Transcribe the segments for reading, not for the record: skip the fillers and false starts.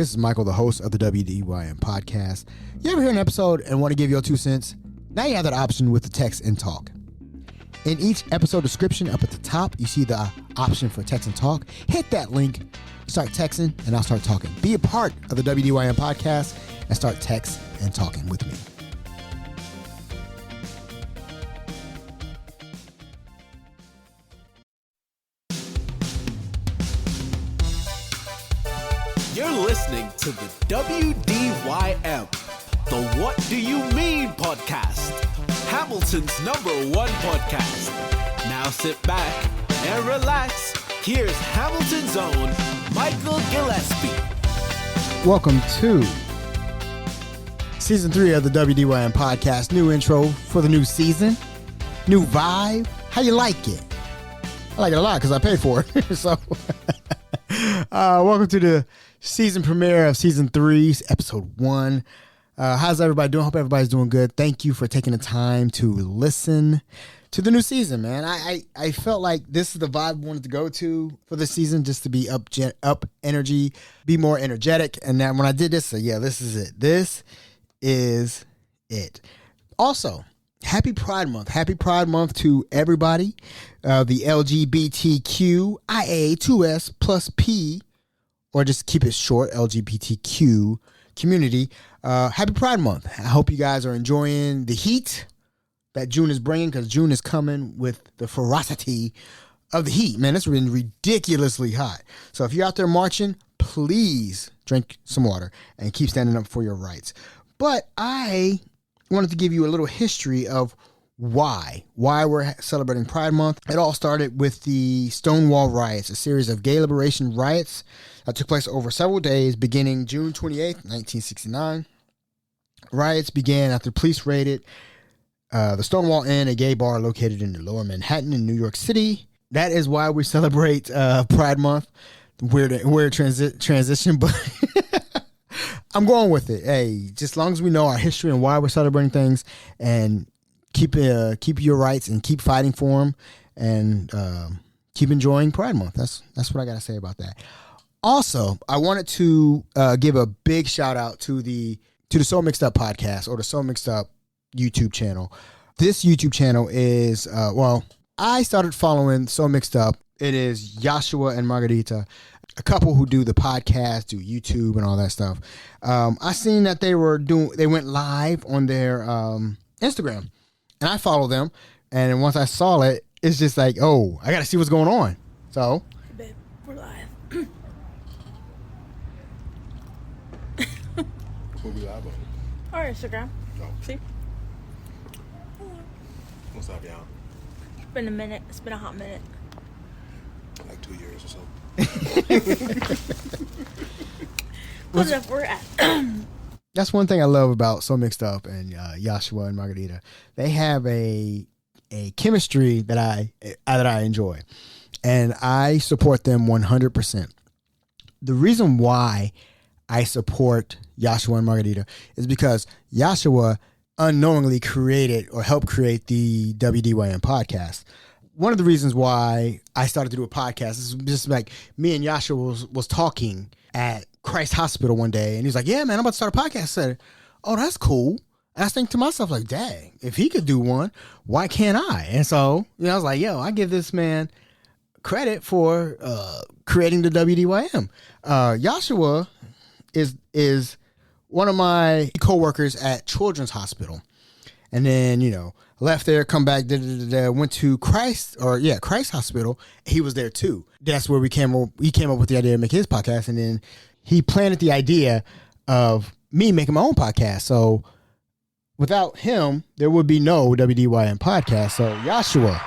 This is Michael, the host of the WDYM podcast. You ever hear an episode and want to give your 2 cents? Now you have that option with the text and talk. In each episode description up at the top, you see the option for text and talk. Hit that link, start texting, and I'll start talking. Be a part of the WDYM podcast and start text and talking with me. You're listening to the WDYM, the What Do You Mean podcast, Hamilton's #1 podcast. Now sit back and relax. Here's Hamilton's own Michael Gillespie. Welcome to Season 3 of the WDYM podcast. New intro for the new season. New vibe. How you like it? I like it a lot because I paid for it. So, welcome to the season premiere of Season 3, Episode 1. How's everybody doing? Hope everybody's doing good. Thank you for taking the time to listen to the new season, man. I felt like this is the vibe I wanted to go to for this season, just to be up energy, be more energetic. And then when I did this, this is it. This is it. Also, happy Pride Month. Happy Pride Month to everybody. The LGBTQIA2S plus P, or just keep it short, LGBTQ community. Happy Pride Month. I hope you guys are enjoying the heat that June is bringing, because June is coming with the ferocity of the heat. Man, it's been ridiculously hot. So if you're out there marching, please drink some water and keep standing up for your rights. But I wanted to give you a little history of why we're celebrating Pride Month. It all started with the Stonewall Riots, a series of gay liberation riots that took place over several days, beginning June 28th, 1969. Riots began after police raided the Stonewall Inn, a gay bar located in the Lower Manhattan in New York City. That is why we celebrate Pride Month. Weird transition, but I'm going with it. Hey, just as long as we know our history and why we're celebrating things, and keep your rights and keep fighting for them, and keep enjoying Pride Month. That's what I got to say about that. Also, I wanted to give a big shout out to the So Remixed Up podcast, or the So Remixed Up YouTube channel. This YouTube channel is, I started following So Remixed Up. It is Yahshua and Margarita, a couple who do the podcast, do YouTube and all that stuff. I seen that they went live on their Instagram, and I follow them. And once I saw it, it's just like, oh, I got to see what's going on. So, hey babe, we're live. We'll be live on Our Instagram. Oh. See? What's up, y'all? It's been a minute. It's been a hot minute. Like 2 years or so. Close enough, we're at. That's one thing I love about So Mixed Up and Yahshua and Margarita. They have a chemistry that I enjoy, and I support them 100%. The reason why I support Yahshua and Margarita is because Yahshua unknowingly created or helped create the WDYM podcast. One of the reasons why I started to do a podcast is just like me and Yahshua was talking at Christ Hospital one day, and he's like, yeah, man, I'm about to start a podcast. I said, oh, that's cool. And I think to myself, like, dang, if he could do one, why can't I? And so, I was like, yo, I give this man credit for creating the WDYM. Yahshua is one of my coworkers at Children's Hospital. And then, left there, come back, went to Christ Hospital. He was there too. That's where he came up with the idea to make his podcast. And then he planted the idea of me making my own podcast. So without him, there would be no WDYM podcast. So Yahshua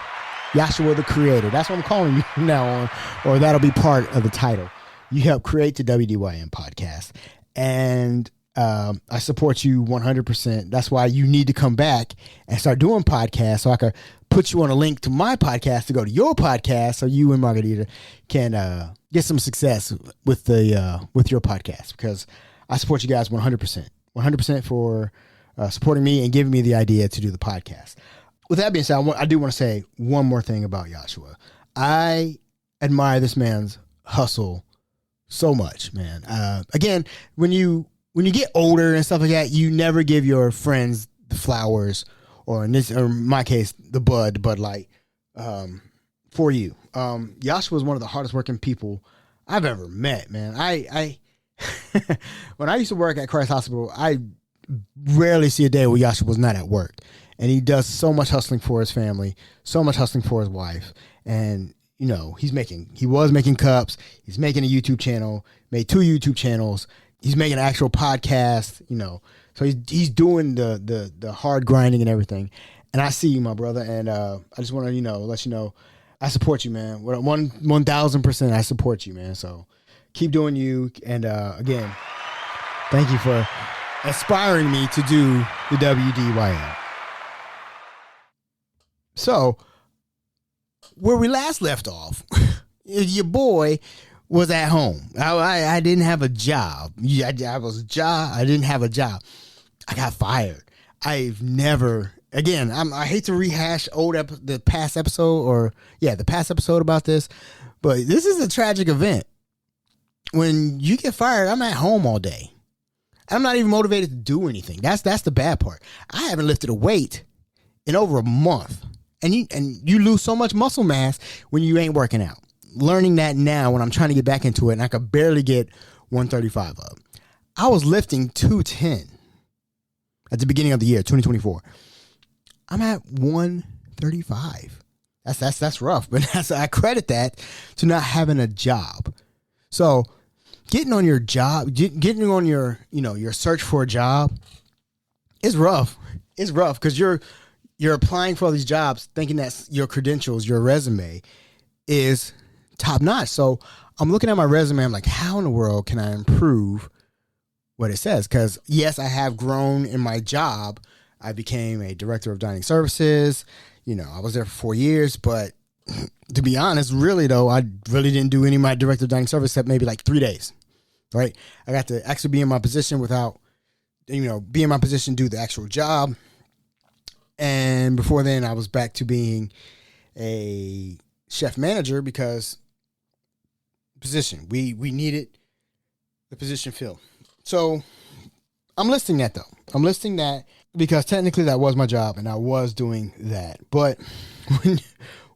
the creator, that's what I'm calling you from now on, or that'll be part of the title. You helped create the WDYM podcast. And I support you 100%. That's why you need to come back and start doing podcasts, so I could put you on a link to my podcast to go to your podcast, so you and Margarita can get some success with your podcast, because I support you guys 100% for supporting me and giving me the idea to do the podcast. With that being said, I do want to say one more thing about Yahshua. I admire this man's hustle so much, man. Again, when you get older and stuff like that, you never give your friends the flowers, or in my case, the Bud Light, for you. Yahshua was one of the hardest working people I've ever met, man. I when I used to work at Christ Hospital, I rarely see a day where Yahshua was not at work. And he does so much hustling for his family, so much hustling for his wife. And, you know, he was making cups. He's making a YouTube channel, made 2 YouTube channels. He's making an actual podcast, you know. So he's doing the hard grinding and everything. And I see you, my brother. And I just want to, let you know, I support you, man. 1,000% I support you, man. So keep doing you. And again, thank you for inspiring me to do the WDYM. So, where we last left off, your boy was at home. I didn't have a job. I didn't have a job. I got fired. I've never, again, I hate to rehash the past episode about this, but this is a tragic event. When you get fired, I'm at home all day. I'm not even motivated to do anything. That's the bad part. I haven't lifted a weight in over a month. And you lose so much muscle mass when you ain't working out. Learning that now when I'm trying to get back into it, and I could barely get 135 up. I was lifting 210 at the beginning of the year, 2024. I'm at 135. That's rough, but I credit that to not having a job. So getting on your job, getting on your search for a job is rough. It's rough because you're applying for all these jobs thinking that your credentials, your resume is top notch. So I'm looking at my resume. I'm like, how in the world can I improve what it says? Because yes, I have grown in my job. I became a director of dining services. I was there for 4 years, but to be honest, really though, I really didn't do any of my director of dining service except maybe like 3 days, right? I got to actually be in my position without, be in my position, do the actual job. And before then, I was back to being a chef manager because position. We needed the position filled. So I'm listing that, though. I'm listing that because technically that was my job and I was doing that. But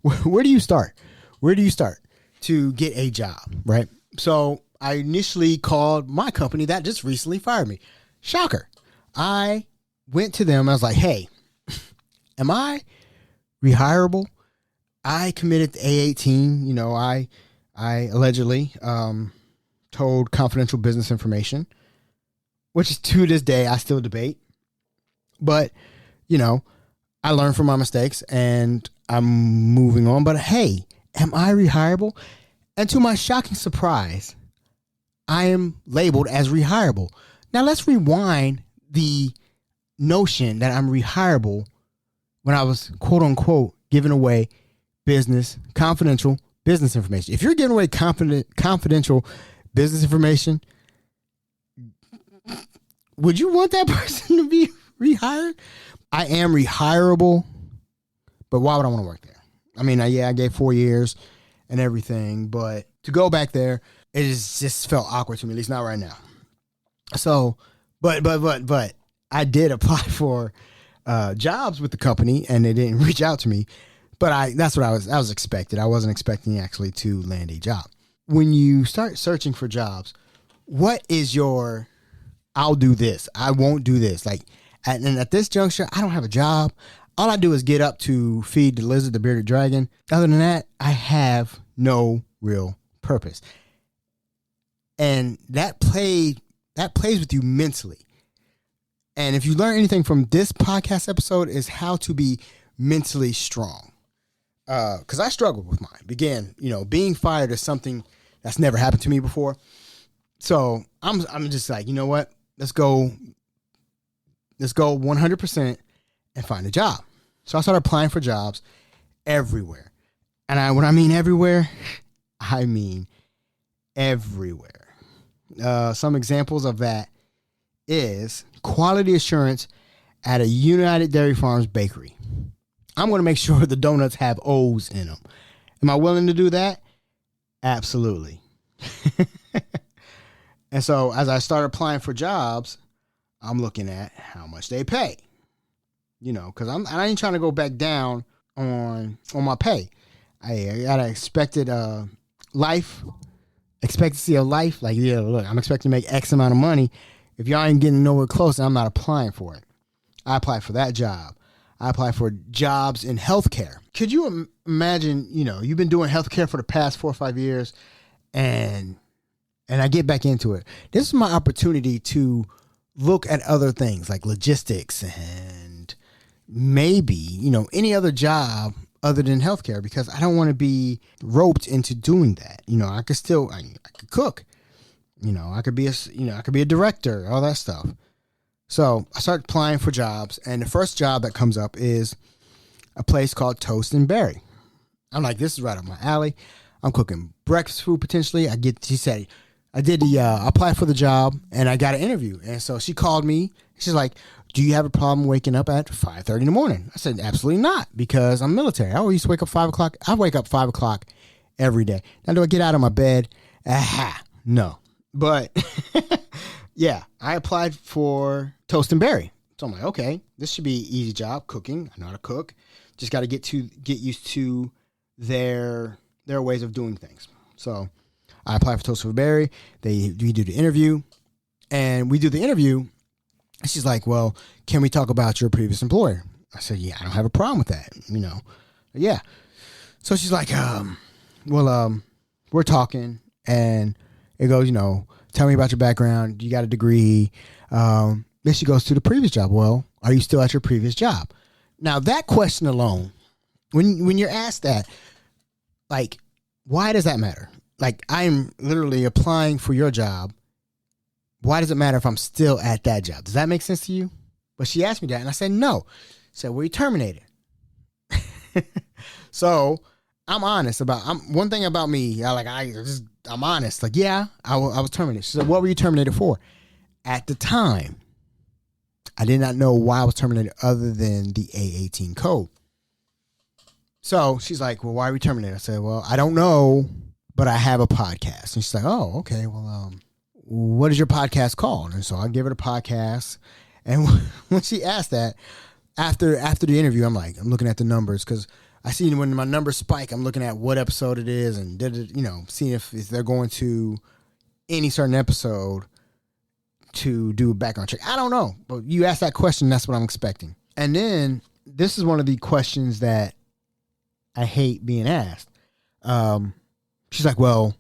where do you start? Where do you start to get a job, right? So I initially called my company that just recently fired me. Shocker. I went to them. I was like, hey, am I rehireable? I committed to A18. I allegedly told confidential business information, which is to this day I still debate. But, I learned from my mistakes and I'm moving on. But hey, am I rehireable? And to my shocking surprise, I am labeled as rehireable. Now let's rewind the notion that I'm rehireable when I was, quote unquote, giving away confidential business information. If you're giving away confidential business information, would you want that person to be rehired? I am rehireable, but why would I want to work there? I mean, I gave 4 years and everything, but to go back there, it just felt awkward to me, at least not right now. So, but I did apply for jobs with the company and they didn't reach out to me, but that's what I was expected. I wasn't expecting actually to land a job. When you start searching for jobs, what is your, I'll do this, I won't do this. And at this juncture, I don't have a job. All I do is get up to feed the lizard, the bearded dragon. Other than that, I have no real purpose. And that plays with you mentally. And if you learn anything from this podcast episode is how to be mentally strong. Because I struggled with mine. Again, being fired is something that's never happened to me before. So I'm just like, you know what? Let's go 100% and find a job. So I started applying for jobs everywhere. And when I mean everywhere, I mean everywhere. Some examples of that is quality assurance at a United Dairy Farms bakery. I'm going to make sure the donuts have O's in them. Am I willing to do that? Absolutely. And so as I started applying for jobs, I'm looking at how much they pay. Because I ain't trying to go back down on my pay. I got an expected expectancy of life. Like, yeah, look, I'm expecting to make X amount of money. If y'all ain't getting nowhere close, I'm not applying for it. I applied for that job. I applied for jobs in healthcare. Could you imagine, you've been doing healthcare for the past 4 or 5 years, and I get back into it. This is my opportunity to look at other things like logistics and maybe, any other job other than healthcare, because I don't want to be roped into doing that. I could cook, I could be a director, all that stuff. So I start applying for jobs, and the first job that comes up is a place called Toast and Berry. I'm like, this is right up my alley. I'm cooking breakfast food potentially. She said, I did apply for the job, and I got an interview. And so she called me. She's like, do you have a problem waking up at 5:30 in the morning? I said, absolutely not, because I'm military. I always wake up 5 o'clock. I wake up 5 o'clock every day. Now, do I get out of my bed? No. But yeah, I applied for Toast and Berry. So I'm like, okay, this should be an easy job, cooking. I know how to cook. Just got to get used to their ways of doing things. So I applied for Toast and Berry. We do the interview, and she's like, well, can we talk about your previous employer? I said, yeah, I don't have a problem with that. Yeah. So she's like, we're talking, and it goes, tell me about your background. You got a degree. Then she goes to the previous job. Well, are you still at your previous job? Now, that question alone, when you're asked that, like, why does that matter? Like, I'm literally applying for your job. Why does it matter if I'm still at that job? Does that make sense to you? But she asked me that, and I said, no. She said, were you terminated? So I'm honest about, one thing about me, I'm honest. Like, yeah, I was terminated. She said, what were you terminated for? At the time, I did not know why I was terminated other than the A18 code. So she's like, well, why are we terminated? I said, well, I don't know, but I have a podcast. And she's like, oh, okay, well, what is your podcast called? And so I give her the podcast. And when she asked that, after the interview, I'm looking at the numbers, because I see when my numbers spike, I'm looking at what episode it is and seeing if they're going to any certain episode to do a background check. I don't know, but you asked that question, that's what I'm expecting. And then this is one of the questions that I hate being asked. She's like, well,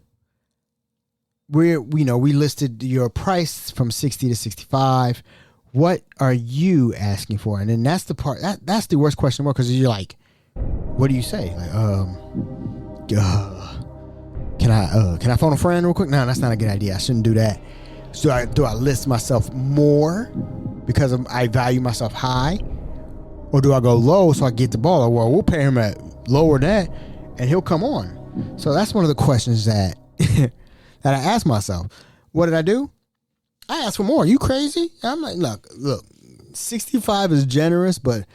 we listed your price from 60 to 65. What are you asking for? And then that's the part that's the worst question more, because you're like, what do you say? Like, can I phone a friend real quick? No, that's not a good idea. I shouldn't do that. So do I list myself more because I value myself high, or do I go low so I get the ball? Well, we'll pay him at lower that, and he'll come on. So that's one of the questions that that I asked myself. What did I do? I asked for more. You crazy? I'm like, look, 65 is generous, but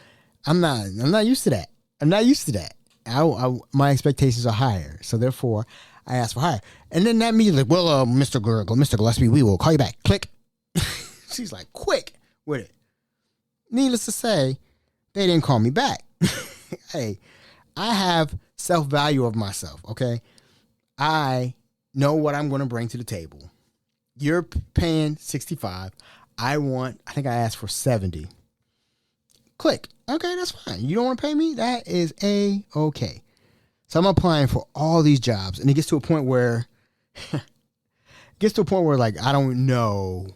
I'm not used to that. I'm not used to that. My expectations are higher, so therefore I asked for higher. And then that means like, well, Mr. Gillespie, we will call you back. Click. She's like, quick with it. Needless to say, they didn't call me back. Hey, I have self-value of myself, okay? I know what I'm going to bring to the table. You're paying 65. I think I asked for 70. Click. Okay, that's fine. You don't want to pay me? That is A-okay. So I'm applying for all these jobs, and it gets to a point where like I don't know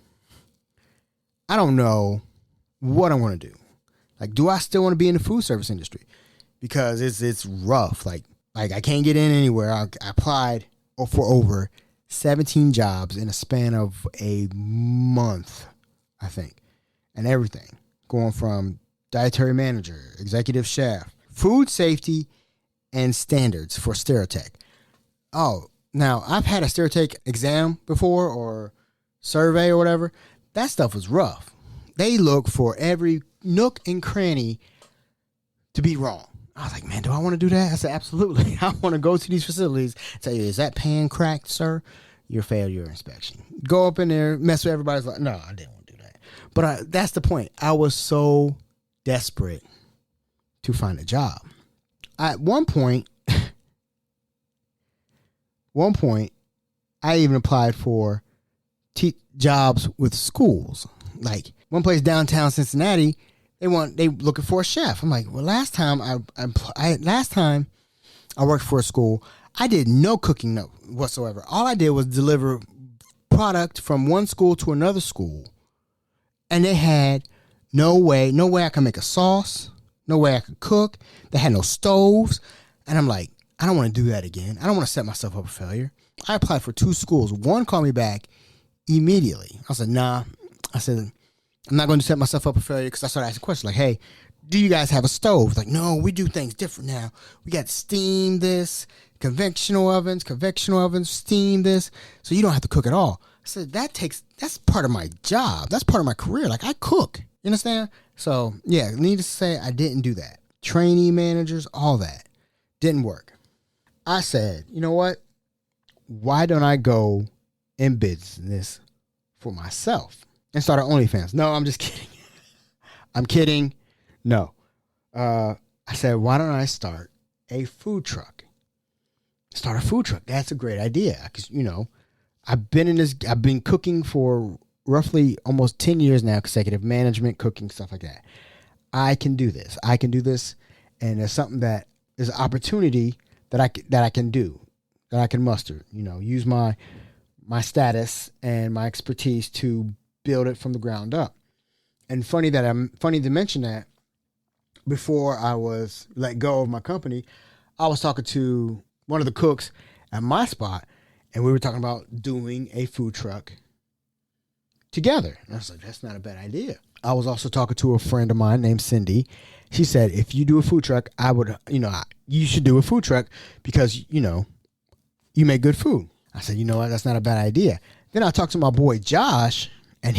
what I want to do. Like, do I still want to be in the food service industry? Because it's rough. Like I can't get in anywhere. I applied for over 17 jobs in a span of a month, I think, and everything going from dietary manager, executive chef, food safety and standards for Stereotech. Oh, now I've had a Stereotech exam before or survey or whatever. That stuff was rough. They look for every nook and cranny to be wrong. I was like, man, do I want to do that? I said, absolutely. I want to go to these facilities and say, is that pan cracked, sir? your failure inspection. Go up in there, mess with everybody's like, no, I didn't want to do that. But that's the point. I was so desperate to find a job. At one point, I even applied for jobs with schools. Like one place downtown Cincinnati, they looking for a chef. I'm like, well, last time I worked for a school, I did no cooking whatsoever. All I did was deliver product from one school to another school, and they had no way I could make a sauce, no way I could cook. They had no stoves, and I'm like, I don't want to do that again. I don't want to set myself up for failure. I applied for 2 schools. One called me back immediately. I said, nah. I said, I'm not going to set myself up for failure, because I started asking questions like, hey, do you guys have a stove? Like, no, we do things different now. We got steam this, conventional ovens, steam this, so you don't have to cook at all. I said, that's part of my job. That's part of my career. Like, I cook. You understand? So, yeah, needless to say, I didn't do that. Trainee managers, all that. Didn't work. I said, you know what? Why don't I go in business for myself and start an OnlyFans? No, I'm just kidding. I'm kidding. No. I said, why don't I start a food truck? Start a food truck. That's a great idea. Because, I've been cooking for roughly almost 10 years now, consecutive management, cooking, stuff like that. I can do this. And it's something that is an opportunity that I can do, that I can muster, use my status and my expertise to build it from the ground up. And funny to mention that before I was let go of my company, I was talking to one of the cooks at my spot, and we were talking about doing a food truck together. And I was like, that's not a bad idea. I was also talking to a friend of mine named Cindy. She said, if you do a food truck, you should do a food truck because, you make good food. I said, you know what? That's not a bad idea. Then I talked to my boy Josh, and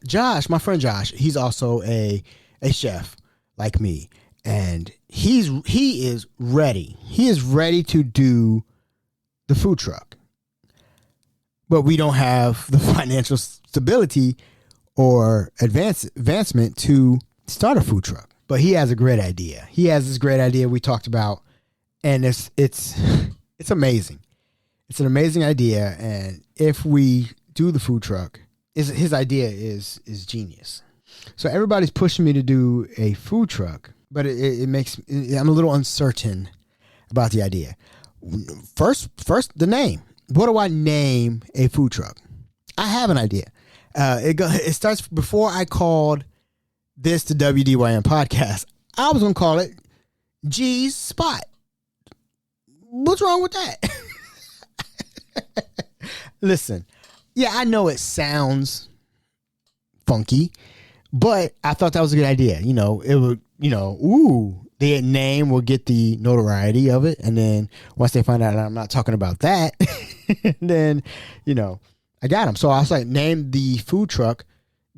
Josh, my friend Josh, he's also a chef like me. And he is ready. He is ready to do the food truck. But we don't have the financial stability or advancement to start a food truck. But he has a great idea. He has this great idea we talked about, and it's amazing. It's an amazing idea, and if we do the food truck, his idea is genius. So everybody's pushing me to do a food truck, but I'm a little uncertain about the idea. First, the name. What do I name a food truck? I have an idea. It starts before I called this the WDYM podcast. I was going to call it G's Spot. What's wrong with that? Listen, yeah, I know it sounds funky, but I thought that was a good idea. It would, the name will get the notoriety of it. And then once they find out that I'm not talking about that, then, I got them. So I was like, name the food truck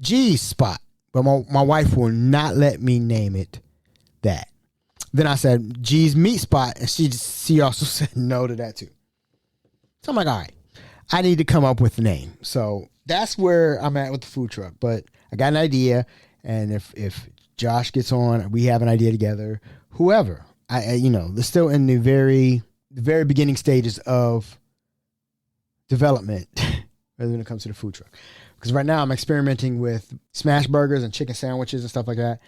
G's Spot. But my wife will not let me name it that. Then I said G's Meat Spot, and she also said no to that too. So I'm like, all right, I need to come up with a name. So that's where I'm at with the food truck. But I got an idea, and if Josh gets on, we have an idea together. Whoever, they're still in the very beginning stages of development when it comes to the food truck. Because right now I'm experimenting with smash burgers and chicken sandwiches and stuff like that.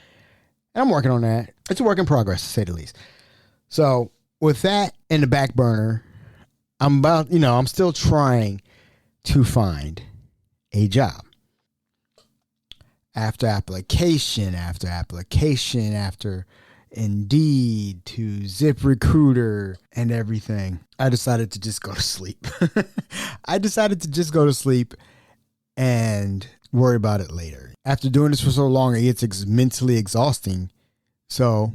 And I'm working on that. It's a work in progress, to say the least. So with that in the back burner, I'm still trying to find a job. After application, after Indeed to ZipRecruiter and everything, I decided to just go to sleep. And worry about it later. After doing this for so long, it gets mentally exhausting. So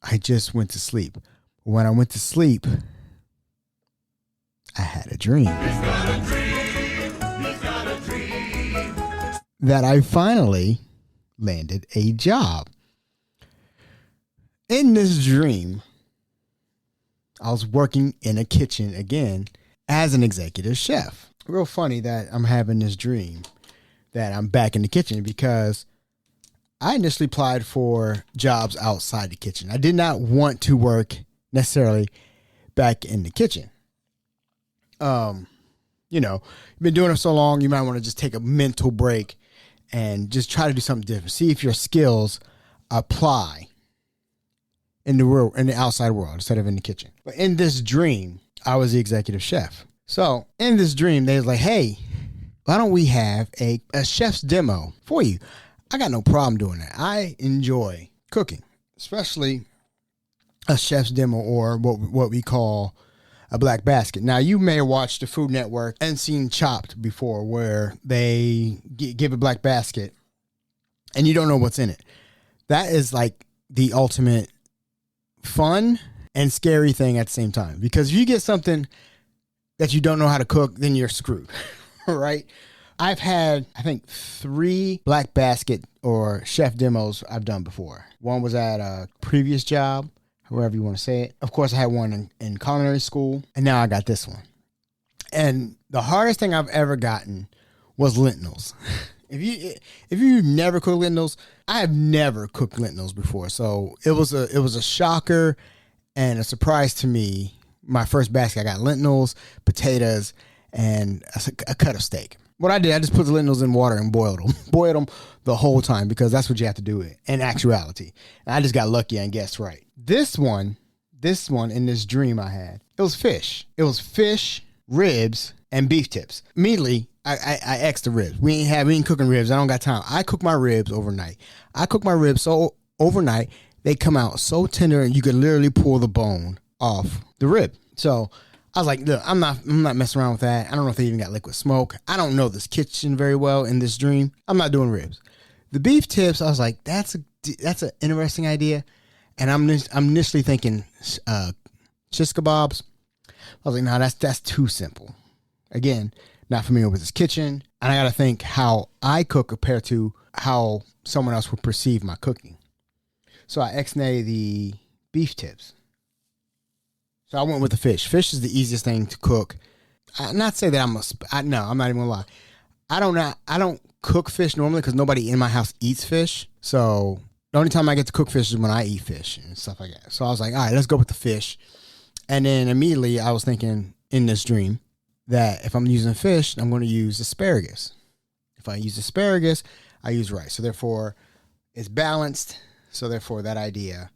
I just went to sleep. When I went to sleep, I had a dream. He's got a dream that I finally landed a job. In this dream, I was working in a kitchen again, as an executive chef. Real funny that I'm having this dream that I'm back in the kitchen, because I initially applied for jobs outside the kitchen. I did not want to work necessarily back in the kitchen. You've been doing it so long, you might want to just take a mental break and just try to do something different. See if your skills apply in the outside world instead of in the kitchen. But in this dream, I was the executive chef. So in this dream, they was like, hey, why don't we have a chef's demo for you? I got no problem doing that. I enjoy cooking, especially a chef's demo, or what we call a black basket. Now, you may have watched the Food Network and seen Chopped before, where they give a black basket and you don't know what's in it. That is like the ultimate fun and scary thing at the same time, because if you get something that you don't know how to cook, then you're screwed, right? I've had, I think, 3 black basket or chef demos I've done before. One was at a previous job, however you want to say it. Of course, I had one in culinary school, and now I got this one. And the hardest thing I've ever gotten was lentils. If you never cook lentils, I have never cooked lentils before, so it was a shocker and a surprise to me. My first basket, I got lentils, potatoes, and a cut of steak. What I did, I just put the lentils in water and boiled them the whole time, because that's what you have to do in actuality. And I just got lucky and guessed right. This one in this dream I had, it was fish. It was fish, ribs, and beef tips. Immediately, I X'd the ribs. We ain't cooking ribs. I don't got time. I cook my ribs overnight. I cook my ribs so overnight, they come out so tender and you could literally pull the bone off the rib. So I was like, look, I'm not messing around with that. I don't know if they even got liquid smoke. I don't know this kitchen very well in this dream. I'm not doing ribs. The beef tips, I was like, that's an interesting idea. And I'm initially thinking shish kebabs. I was like, no, that's too simple. Again, not familiar with this kitchen. And I got to think how I cook compared to how someone else would perceive my cooking. So I ex-nay the beef tips. So I went with the fish. Fish is the easiest thing to cook. Not say that I'm not even gonna lie. I don't cook fish normally because nobody in my house eats fish. So the only time I get to cook fish is when I eat fish and stuff like that. So I was like, all right, let's go with the fish. And then immediately I was thinking in this dream that if I'm using fish, I'm going to use asparagus. If I use asparagus, I use rice. So therefore, it's balanced. So therefore, that idea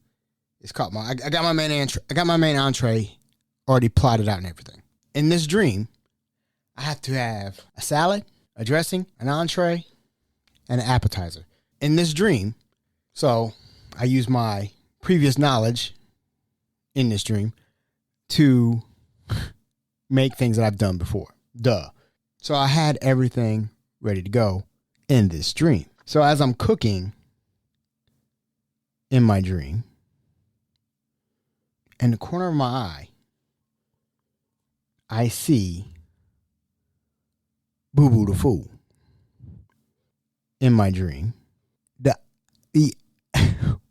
is caught. I got my main entree already plotted out and everything. In this dream, I have to have a salad, a dressing, an entree, and an appetizer. In this dream, so I use my previous knowledge in this dream to make things that I've done before. Duh. So I had everything ready to go in this dream. So as I'm cooking in my dream, in the corner of my eye, I see Boo Boo the Fool in my dream.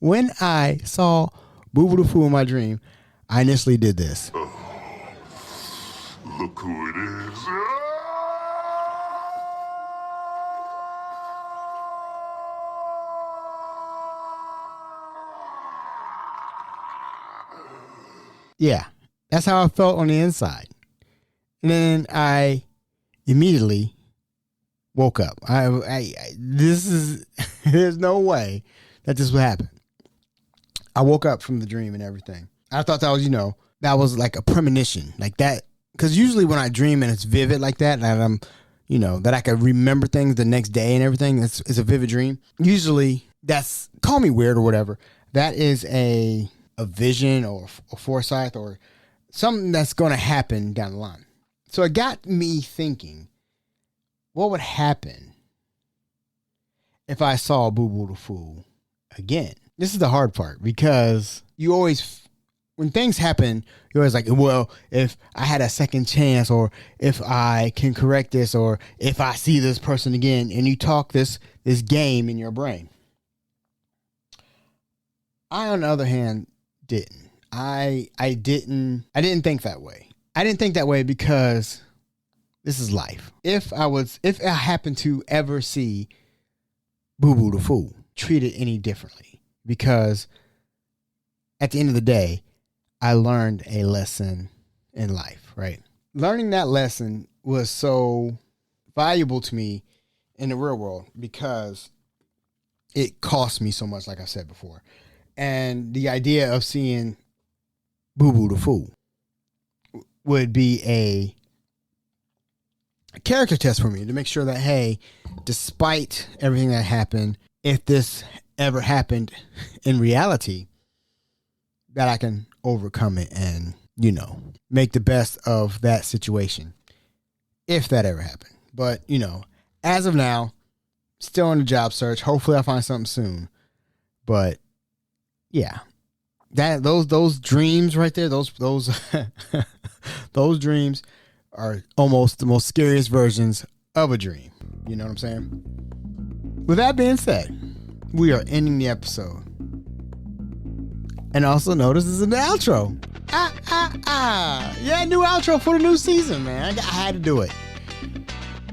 When I saw Boo Boo the Fool in my dream, I initially did this. Look who it is. Yeah, that's how I felt on the inside. And then I immediately woke up. There's no way that this would happen. I woke up from the dream and everything. I thought that was, that was like a premonition, like that. Because usually when I dream and it's vivid like that, and I'm, that I can remember things the next day and everything, it's a vivid dream. Usually that's, call me weird or whatever, that is a vision or a foresight or something that's going to happen down the line. So it got me thinking, what would happen if I saw Boo Boo the Fool again? This is the hard part, because you always, when things happen, you're always like, well, if I had a second chance, or if I can correct this, or if I see this person again, and you talk this game in your brain. I, on the other hand, didn't. I didn't think that way. I didn't think that way because this is life. If I happened to ever see Boo Boo the Fool, treat it any differently, because at the end of the day, I learned a lesson in life, right? Learning that lesson was so valuable to me in the real world because it cost me so much, like I said before. And the idea of seeing Boo Boo the Fool would be a character test for me to make sure that, hey, despite everything that happened, if this ever happened in reality, that I can overcome it and, make the best of that situation if that ever happened. But, as of now, still on the job search. Hopefully I'll find something soon. But yeah, those dreams right there, those those dreams are almost the most scariest versions of a dream. You know what I'm saying? With that being said, we are ending the episode. And also notice this is an outro. Yeah, new outro for the new season, man. I had to do it.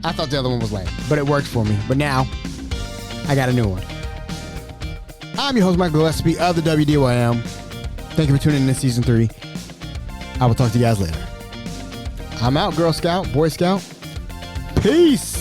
I thought the other one was lame, but it worked for me. But now, I got a new one. I'm your host, Michael Gillespie of the WDYM. Thank you for tuning in to Season 3. I will talk to you guys later. I'm out, Girl Scout, Boy Scout. Peace.